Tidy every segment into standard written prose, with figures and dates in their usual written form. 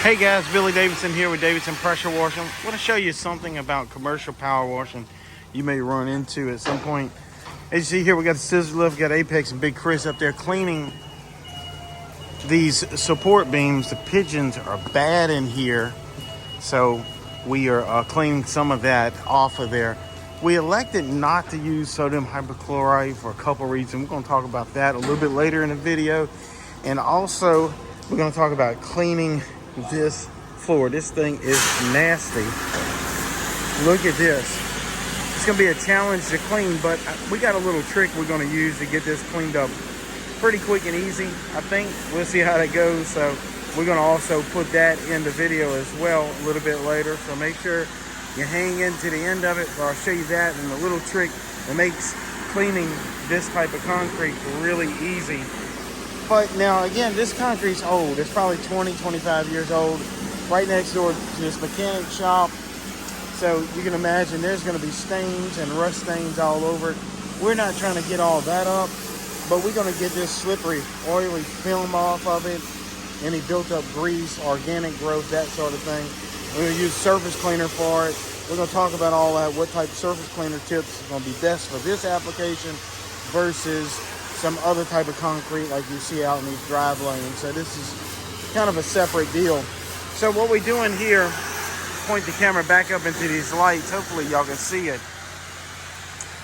Hey guys, Billy Davidson here with Davidson Pressure Washing. I want to show you something about commercial power washing you may run into at some point. As you see here, we got the scissor lift, got Apex and Big Chris up there cleaning these support beams. The pigeons are bad in here, so we are cleaning some of that off of there. We elected not to use sodium hypochlorite for a couple reasons. We're going to talk about that a little bit later in the video. And also, we're going to talk about cleaning this floor. This thing is nasty. Look at this. It's going to be a challenge to clean, but we got a little trick we're going to use to get this cleaned up pretty quick and easy, I think. We'll see how that goes. So we're going to also put that in the video as well a little bit later. So make sure you hang in to the end of it. So I'll show you that and a little trick that makes cleaning this type of concrete really easy. But now, again, this concrete's old. It's probably 20, 25 years old. Right next door to this mechanic shop. So you can imagine there's going to be stains and rust stains all over it. We're not trying to get all that up, but we're going to get this slippery, oily film off of it. Any built-up grease, organic growth, that sort of thing. We're going to use surface cleaner for it. We're going to talk about all that, what type of surface cleaner tips are going to be best for this application versus some other type of concrete like you see out in these drive lanes. So this is kind of a separate deal. So what we're doing here, point the camera back up into these lights. Hopefully y'all can see it.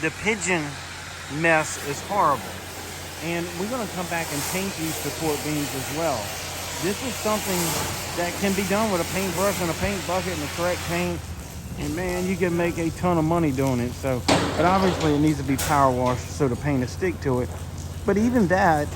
The pigeon mess is horrible. And we're going to come back and paint these support beams as well. This is something that can be done with a paintbrush and a paint bucket and the correct paint. And man, you can make a ton of money doing it. So, but obviously it needs to be power washed so the paint will stick to it. But even that,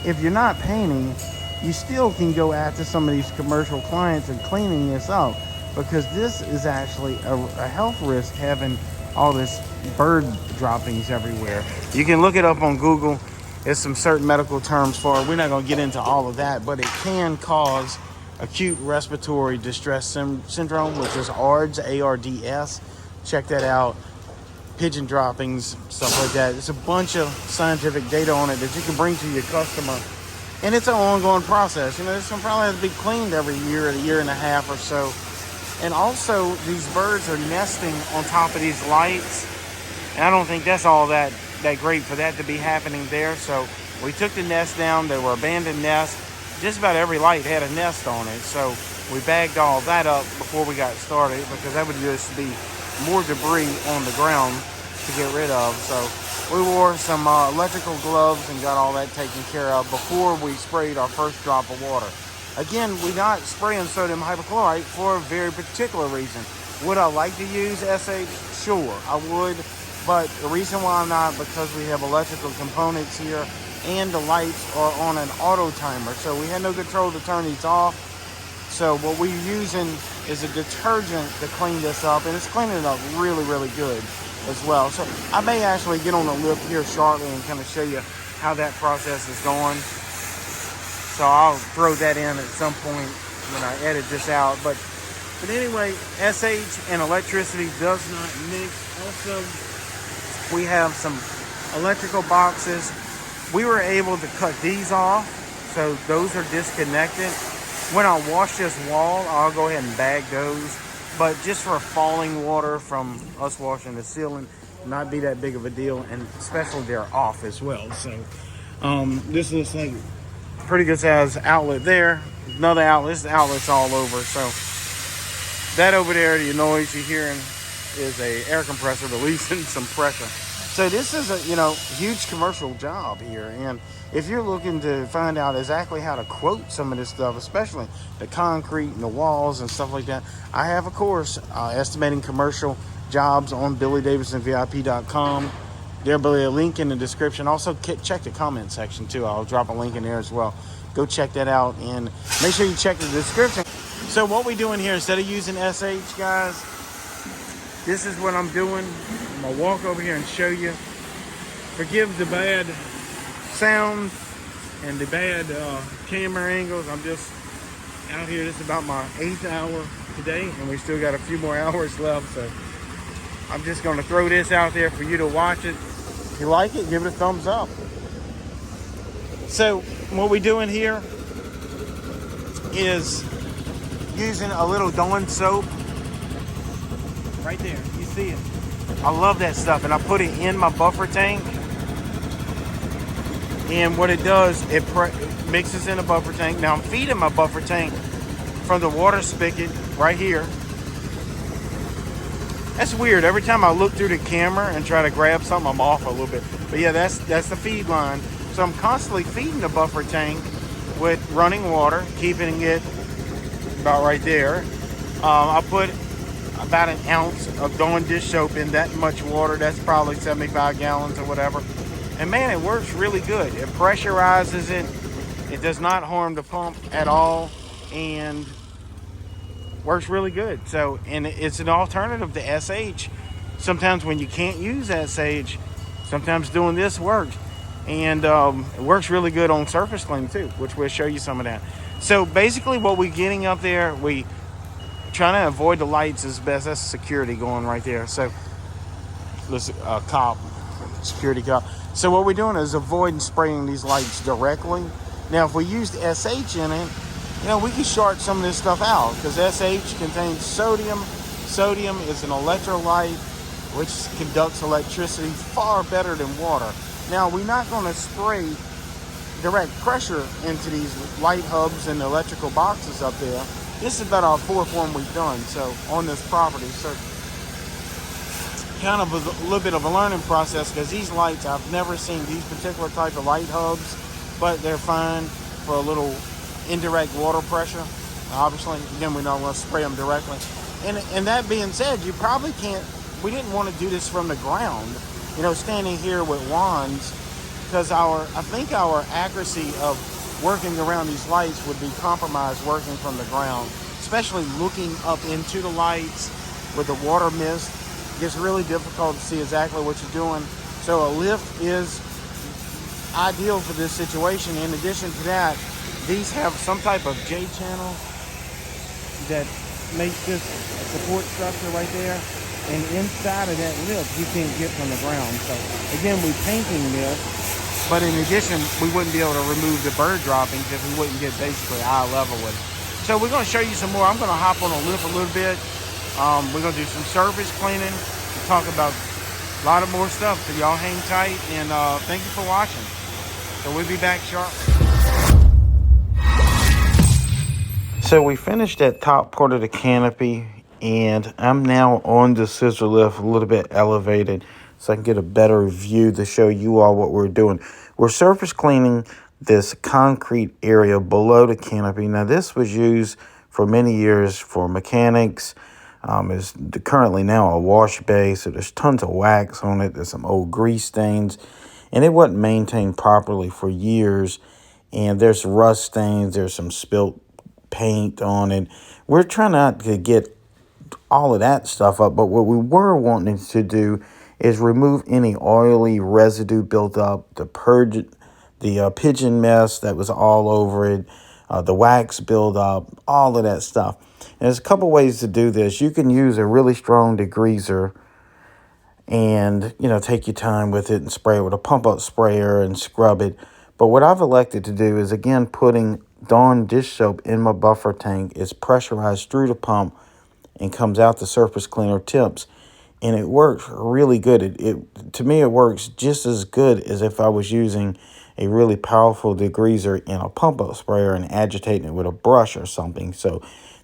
if you're not painting, you still can go after some of these commercial clients and cleaning this up, because this is actually a health risk, having all this bird droppings everywhere. You can look it up on Google. There's some certain medical terms for it. We're not going to get into all of that, but it can cause acute respiratory distress syndrome, which is ARDS, A-R-D-S. Check that out. Pigeon droppings, stuff like that. There's a bunch of scientific data on it that you can bring to your customer. And it's an ongoing process. You know, this one probably has to be cleaned every year, a year and a half or so. And also, these birds are nesting on top of these lights. And I don't think that's all that great for that to be happening there. So we took the nest down. They were abandoned nests. Just about every light had a nest on it. So we bagged all that up before we got started, because that would just be more debris on the ground to get rid of. So we wore some electrical gloves and got all that taken care of before we sprayed our first drop of water. Again, we're not spraying sodium hypochlorite for a very particular reason. Would I like to use SH? Sure, I would. But the reason why I'm not, because we have electrical components here and the lights are on an auto timer. So we had no control to turn these off. So what we're using is a detergent to clean this up, and it's cleaning it up really, really good as well. So I may actually get on the lift here shortly and kind of show you how that process is going. So I'll throw that in at some point when I edit this out. But anyway, SH and electricity does not mix. Also, we have some electrical boxes. We were able to cut these off, so those are disconnected. When I wash this wall, I'll go ahead and bag those. But just for falling water from us washing the ceiling, not be that big of a deal, and especially they're off as well. So this looks like a pretty good size outlet there. Another outlet. This outlet's all over. So that over there, the noise you're hearing is a air compressor releasing some pressure. So this is a huge commercial job here, and if you're looking to find out exactly how to quote some of this stuff, especially the concrete and the walls and stuff like that, I have a course estimating commercial jobs on BillyDavidsonVIP.com. There'll be a link in the description. Also, check the comment section too. I'll drop a link in there as well. Go check that out, and make sure you check the description. So what we're doing here, instead of using SH, guys, this is what I'm doing. I'm gonna walk over here and show you. Forgive the bad sound and the bad camera angles. I'm just out here. This is about my 8th hour today, and we still got a few more hours left. So I'm just gonna throw this out there for you to watch it. If you like it, give it a thumbs up. So what we're doing here is using a little Dawn soap. Right there, you see it. I love that stuff, and I put it in my buffer tank. And what it does, it mixes in a buffer tank. Now I'm feeding my buffer tank from the water spigot right here. That's weird. Every time I look through the camera and try to grab something, I'm off a little bit. But yeah, that's the feed line. So I'm constantly feeding the buffer tank with running water, keeping it about right there. I put about an ounce of Dawn dish soap in that much water. That's probably 75 gallons or whatever. And man, it works really good. It pressurizes it. It does not harm the pump at all, and works really good. So, and it's an alternative to SH. Sometimes when you can't use SH, sometimes doing this works. And it works really good on surface cleaning too, which we'll show you some of that. So basically what we're getting up there, we trying to avoid the lights as best. That's security going right there. So this cop, security cop. So what we're doing is avoiding spraying these lights directly. Now if we used SH in it, we can short some of this stuff out, because SH contains sodium. Sodium is an electrolyte which conducts electricity far better than water. Now, we're not going to spray direct pressure into these light hubs and electrical boxes up there. This is about our fourth one we've done, so on this property. So kind of a little bit of a learning process, because these lights, I've never seen these particular type of light hubs, but they're fine for a little indirect water pressure. Obviously, again, we're not going to spray them directly. And that being said, you probably can't, we didn't want to do this from the ground, standing here with wands, because I think our accuracy of working around these lights would be compromised working from the ground, especially looking up into the lights with the water mist. It gets really difficult to see exactly what you're doing. So a lift is ideal for this situation. In addition to that, these have some type of J channel that makes this support structure right there. And inside of that lift, you can't get from the ground. So again, we're painting this, but in addition, we wouldn't be able to remove the bird droppings if we wouldn't get basically eye level with it. So we're going to show you some more. I'm going to hop on a lift a little bit. We're going to do some surface cleaning. We'll talk about a lot of more stuff. So y'all hang tight, and thank you for watching. So we'll be back shortly. So we finished that top part of the canopy, and I'm now on the scissor lift, a little bit elevated, so I can get a better view to show you all what we're doing. We're surface cleaning this concrete area below the canopy. Now, this was used for many years for mechanics. It's currently now a wash bay, so there's tons of wax on it. There's some old grease stains, and it wasn't maintained properly for years. And there's rust stains. There's some spilt paint on it. We're trying not to get all of that stuff up, but what we were wanting to do is remove any oily residue built up, the pigeon mess that was all over it, the wax buildup, all of that stuff. And there's a couple ways to do this. You can use a really strong degreaser and take your time with it and spray it with a pump up sprayer and scrub it. But what I've elected to do is, again, putting Dawn dish soap in my buffer tank. It's pressurized through the pump and comes out the surface cleaner tips, and it works really good. To me, it works just as good as if I was using a really powerful degreaser in a pump-up sprayer and agitating it with a brush or something. So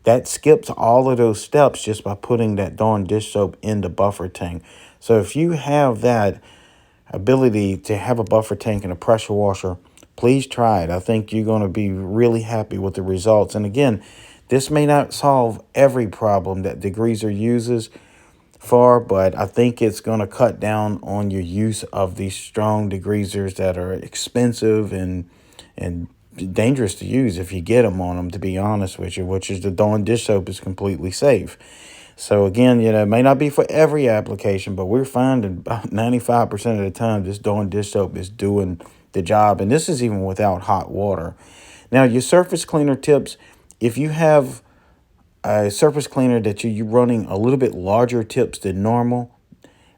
that skips all of those steps just by putting that Dawn dish soap in the buffer tank. So if you have that ability to have a buffer tank and a pressure washer, please try it. I think you're going to be really happy with the results. And again, this may not solve every problem that degreaser uses for, but I think it's going to cut down on your use of these strong degreasers that are expensive and dangerous to use if you get them on them, to be honest with you, which is the Dawn dish soap is completely safe. So again, it may not be for every application, but we're finding about 95% of the time this Dawn dish soap is doing the job. And this is even without hot water. Now, your surface cleaner tips, if you have a surface cleaner that you're running a little bit larger tips than normal,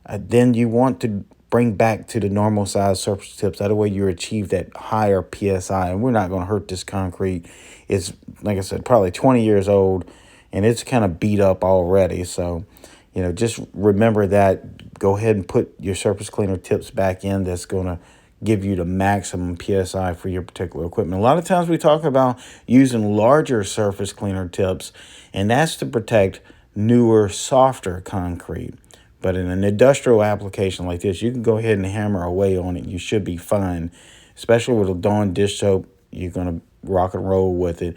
then you want to bring back to the normal size surface tips. That way you achieve that higher PSI. And we're not going to hurt this concrete. It's, like I said, probably 20 years old. and it's kind of beat up already. So, you know, just remember that. Go ahead and put your surface cleaner tips back in. That's going to give you the maximum PSI for your particular equipment. A lot of times we talk about using larger surface cleaner tips, and that's to protect newer, softer concrete. But in an industrial application like this, you can go ahead and hammer away on it. You should be fine, especially with a Dawn dish soap. You're going to rock and roll with it.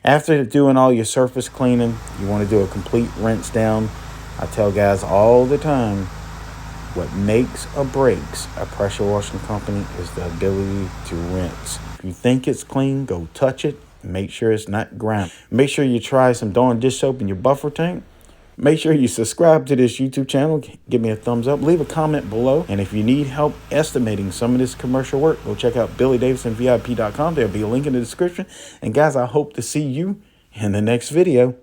After doing all your surface cleaning, you want to do a complete rinse down. I tell guys all the time, what makes or breaks a pressure washing company is the ability to rinse. If you think it's clean, go touch it. Make sure it's not ground. Make sure you try some Dawn dish soap in your buffer tank. Make sure you subscribe to this YouTube channel. Give me a thumbs up. Leave a comment below. And if you need help estimating some of this commercial work, go check out BillyDavidsonVIP.com. There'll be a link in the description. And guys, I hope to see you in the next video.